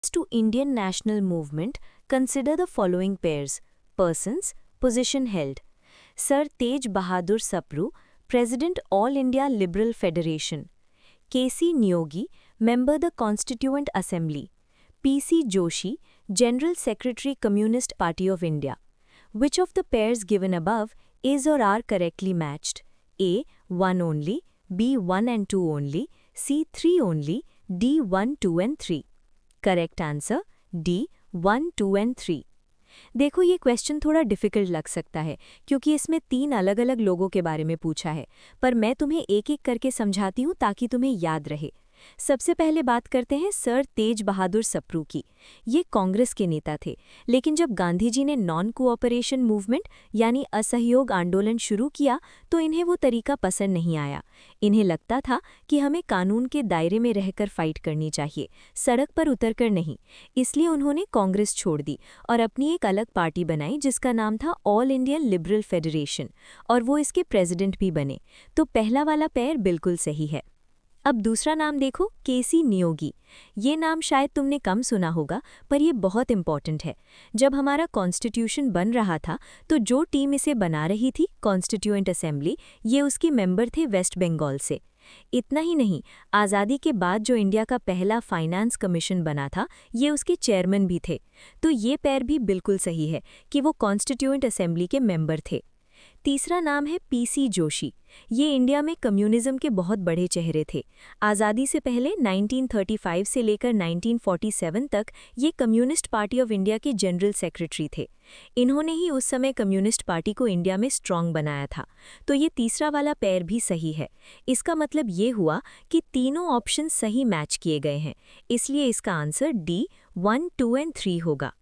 regards to Indian national movement, consider the following pairs: persons, position held. Sir Tej Bahadur Sapru, President All India Liberal Federation. K.C. Nyogi, Member the Constituent Assembly. P.C. Joshi, General Secretary Communist Party of India. Which of the pairs given above is or are correctly matched? A. 1 only, B. 1 and 2 only, C. 3 only, D. 1, 2 and 3. Correct answer D. 1, 2 and 3. देखो ये question थोड़ा difficult लग सकता है क्योंकि इसमें 3 अलग-अलग लोगों के बारे में पूछा है, पर मैं तुम्हें एक-एक करके समझाती हूँ ताकि तुम्हें याद रहे। सबसे पहले बात करते हैं सर तेज बहादुर सप्रू की। ये कांग्रेस के नेता थे, लेकिन जब गांधी जी ने नॉन कोऑपरेशन मूवमेंट यानी असहयोग आंदोलन शुरू किया तो इन्हें वो तरीका पसंद नहीं आया। इन्हें लगता था कि हमें कानून के दायरे में रहकर फाइट करनी चाहिए, सड़क पर उतरकर नहीं। इसलिए उन्होंने कांग्रेस छोड़ दी और अपनी एक अलग पार्टी बनाई जिसका नाम था ऑल इंडिया लिबरल फेडरेशन, और वो इसके प्रेसिडेंट भी बने। तो पहला वाला पैर बिल्कुल सही है। अब दूसरा नाम देखो, केसी नियोगी। ये नाम शायद तुमने कम सुना होगा, पर ये बहुत इम्पॉर्टेंट है। जब हमारा कॉन्स्टिट्यूशन बन रहा था तो जो टीम इसे बना रही थी, कॉन्स्टिट्यूएंट असेंबली, ये उसके मेंबर थे वेस्ट बंगाल से। इतना ही नहीं, आज़ादी के बाद जो इंडिया का पहला फाइनेंस कमीशन बना था, ये उसके चेयरमैन भी थे। तो ये पैर भी बिल्कुल सही है कि वो कॉन्स्टिट्यूएंट असेंबली के मेंबर थे। तीसरा नाम है पीसी जोशी। ये इंडिया में कम्युनिज्म के बहुत बड़े चेहरे थे। आज़ादी से पहले 1935 से लेकर 1947 तक ये कम्युनिस्ट पार्टी ऑफ इंडिया के जनरल सेक्रेटरी थे। इन्होंने ही उस समय कम्युनिस्ट पार्टी को इंडिया में स्ट्रॉन्ग बनाया था। तो ये तीसरा वाला पैर भी सही है। इसका मतलब ये हुआ कि तीनों ऑप्शन सही मैच किए गए हैं, इसलिए इसका आंसर डी 1, 2 एंड 3 होगा।